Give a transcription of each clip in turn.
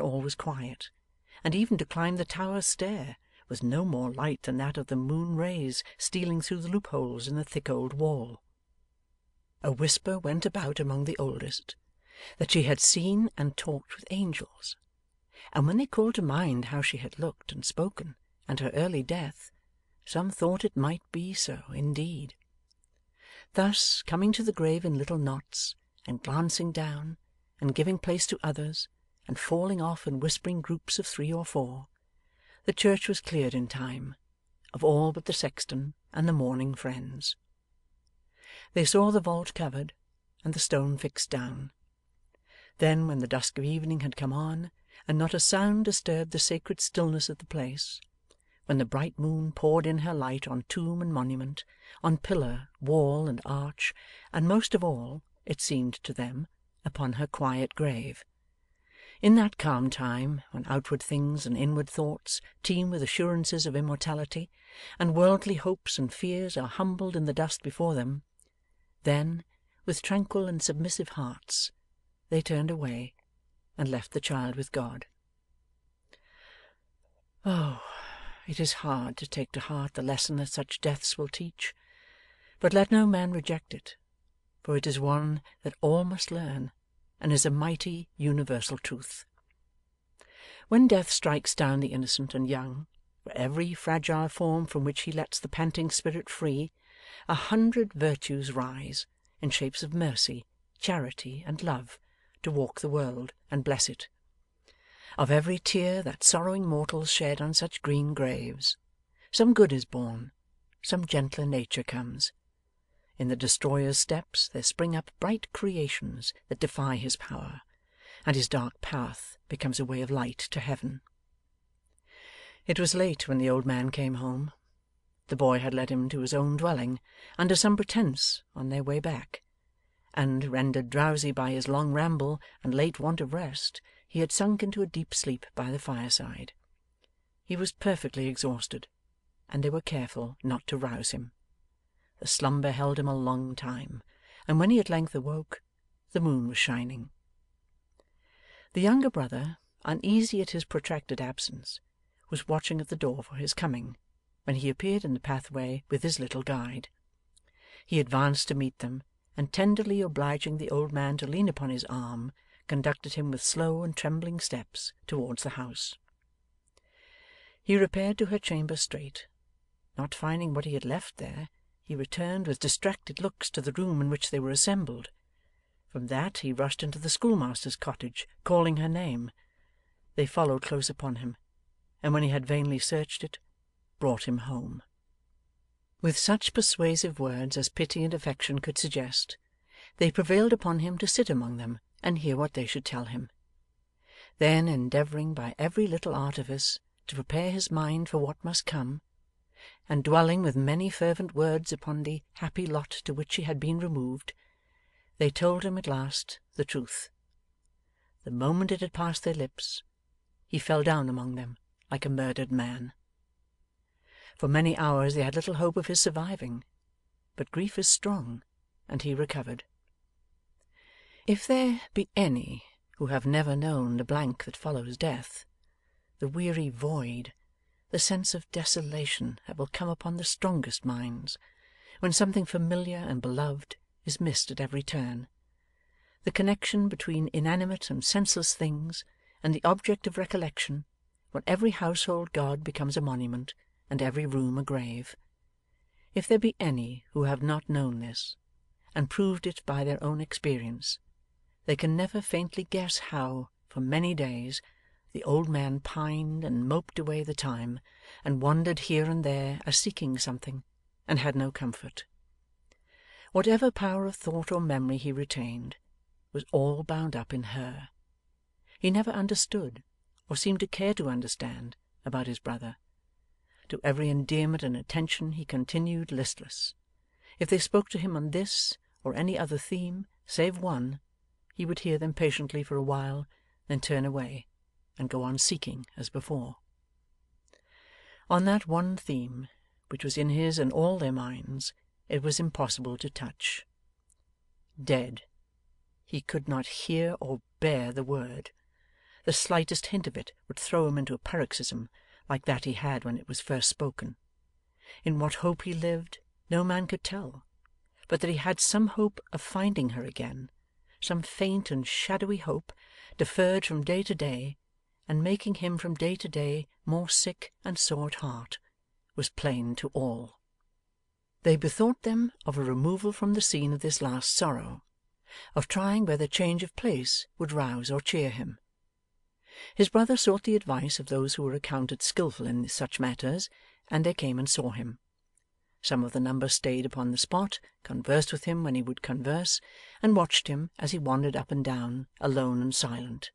all was quiet, and even to climb the tower stair was no more light than that of the moon rays stealing through the loopholes in the thick old wall. A whisper went about among the oldest, that she had seen and talked with angels, and when they called to mind how she had looked and spoken, and her early death, some thought it might be so indeed. Thus, coming to the grave in little knots, and glancing down, and giving place to others, and falling off in whispering groups of 3 or 4, the church was cleared in time, of all but the sexton and the mourning friends. They saw the vault covered, and the stone fixed down. Then, when the dusk of evening had come on, and not a sound disturbed the sacred stillness of the place, when the bright moon poured in her light on tomb and monument, on pillar, wall, and arch, and most of all, it seemed to them, upon her quiet grave, in that calm time when outward things and inward thoughts teem with assurances of immortality, and worldly hopes and fears are humbled in the dust before them, then, with tranquil and submissive hearts, they turned away, and left the child with God. Oh, it is hard to take to heart the lesson that such deaths will teach, but let no man reject it, for it is one that all must learn, and is a mighty universal truth. When death strikes down the innocent and young, for every fragile form from which he lets the panting spirit free, 100 virtues rise, in shapes of mercy, charity, and love, to walk the world and bless it. Of every tear that sorrowing mortals shed on such green graves, some good is born, some gentler nature comes. In the destroyer's steps there spring up bright creations that defy his power, and his dark path becomes a way of light to heaven. It was late when the old man came home. The boy had led him to his own dwelling, under some pretence, on their way back, and, rendered drowsy by his long ramble and late want of rest, he had sunk into a deep sleep by the fireside. He was perfectly exhausted, and they were careful not to rouse him. The slumber held him a long time, and when he at length awoke, the moon was shining. The younger brother, uneasy at his protracted absence, was watching at the door for his coming, when he appeared in the pathway with his little guide. He advanced to meet them, and tenderly obliging the old man to lean upon his arm, conducted him with slow and trembling steps towards the house. He repaired to her chamber straight. Not finding what he had left there, he returned with distracted looks to the room in which they were assembled. From that he rushed into the schoolmaster's cottage, calling her name. They followed close upon him, and when he had vainly searched it, brought him home. With such persuasive words as pity and affection could suggest, they prevailed upon him to sit among them and hear what they should tell him. Then, endeavouring by every little artifice to prepare his mind for what must come, and dwelling with many fervent words upon the happy lot to which he had been removed, they told him at last the truth. The moment it had passed their lips, he fell down among them like a murdered man. For many hours they had little hope of his surviving, but grief is strong, and he recovered. If there be any who have never known the blank that follows death, the weary void, the sense of desolation that will come upon the strongest minds, when something familiar and beloved is missed at every turn, the connection between inanimate and senseless things and the object of recollection, when every household god becomes a monument, and every room a grave, if there be any who have not known this, and proved it by their own experience, they can never faintly guess how, for many days, the old man pined and moped away the time, and wandered here and there as seeking something, and had no comfort. Whatever power of thought or memory he retained, was all bound up in her. He never understood, or seemed to care to understand, about his brother. To every endearment and attention he continued listless. If they spoke to him on this or any other theme, save one, he would hear them patiently for a while, then turn away, and go on seeking as before. On that one theme, which was in his and all their minds, it was impossible to touch. Dead. He could not hear or bear the word. The slightest hint of it would throw him into a paroxysm, like that he had when it was first spoken. In what hope he lived, no man could tell, but that he had some hope of finding her again, some faint and shadowy hope, deferred from day to day, and making him from day to day more sick and sore at heart, was plain to all. They bethought them of a removal from the scene of this last sorrow, of trying whether change of place would rouse or cheer him. His brother sought the advice of those who were accounted skilful in such matters, and they came and saw him. Some of the number stayed upon the spot, conversed with him when he would converse, and watched him as he wandered up and down, alone and silent.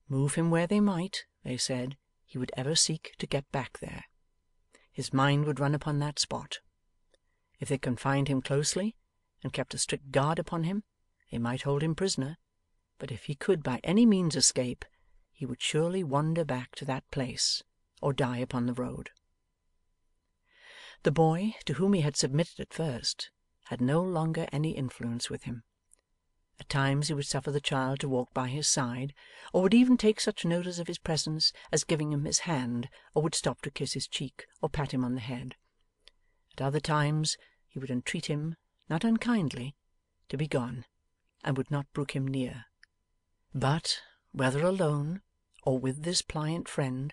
Move him where they might, they said, he would ever seek to get back there. His mind would run upon that spot. If they confined him closely, and kept a strict guard upon him, they might hold him prisoner, but if he could by any means escape, he would surely wander back to that place, or die upon the road. The boy, to whom he had submitted at first, had no longer any influence with him. At times he would suffer the child to walk by his side, or would even take such notice of his presence as giving him his hand, or would stop to kiss his cheek or pat him on the head. At other times he would entreat him, not unkindly, to be gone, and would not brook him near. But, whether alone, or with this pliant friend,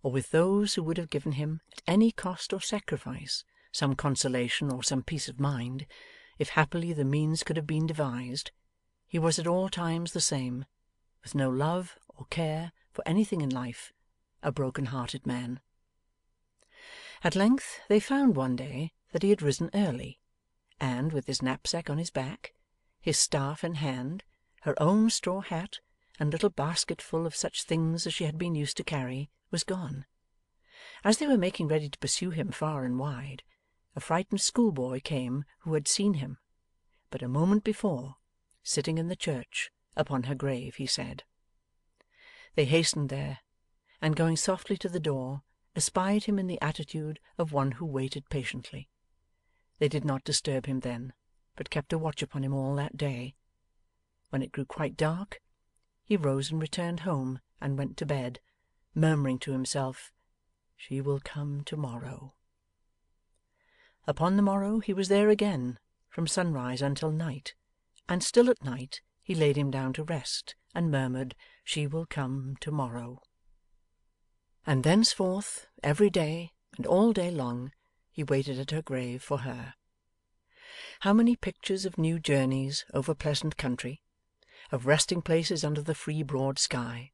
or with those who would have given him, at any cost or sacrifice, some consolation or some peace of mind, if happily the means could have been devised, he was at all times the same, with no love or care for anything in life, a broken-hearted man. At length they found one day that he had risen early, and, with his knapsack on his back, his staff in hand, her own straw hat, and little basketful of such things as she had been used to carry, was gone. As they were making ready to pursue him far and wide, a frightened schoolboy came who had seen him, but a moment before, sitting in the church, upon her grave, he said. They hastened there, and going softly to the door, espied him in the attitude of one who waited patiently. They did not disturb him then, but kept a watch upon him all that day. When it grew quite dark, he rose and returned home, and went to bed, murmuring to himself, "She will come to-morrow." Upon the morrow he was there again, from sunrise until night, and still at night he laid him down to rest, and murmured, "She will come to-morrow." And thenceforth, every day, and all day long, he waited at her grave for her. How many pictures of new journeys over pleasant country, of resting places under the free broad sky,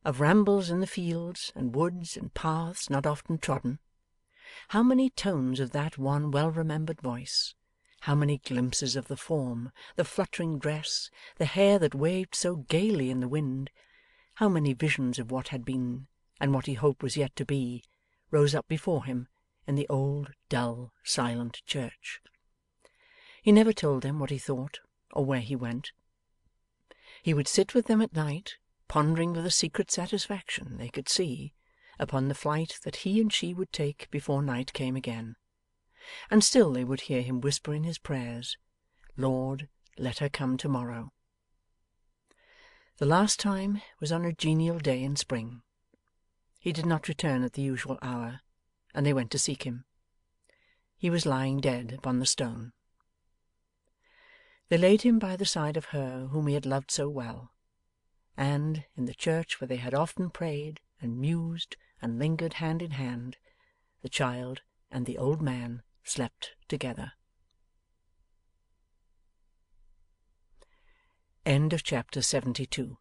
of rambles in the fields and woods and paths not often trodden, how many tones of that one well-remembered voice, how many glimpses of the form, the fluttering dress, the hair that waved so gaily in the wind, how many visions of what had been, and what he hoped was yet to be, rose up before him in the old dull silent church. He never told them what he thought, or where he went. He would sit with them at night, pondering with a secret satisfaction, they could see, upon the flight that he and she would take before night came again. And still they would hear him whisper in his prayers, "Lord, let her come to-morrow." The last time was on a genial day in spring. He did not return at the usual hour, and they went to seek him. He was lying dead upon the stone. They laid him by the side of her whom he had loved so well, and, in the church where they had often prayed and mused and lingered hand in hand, the child and the old man slept together. End of chapter 72.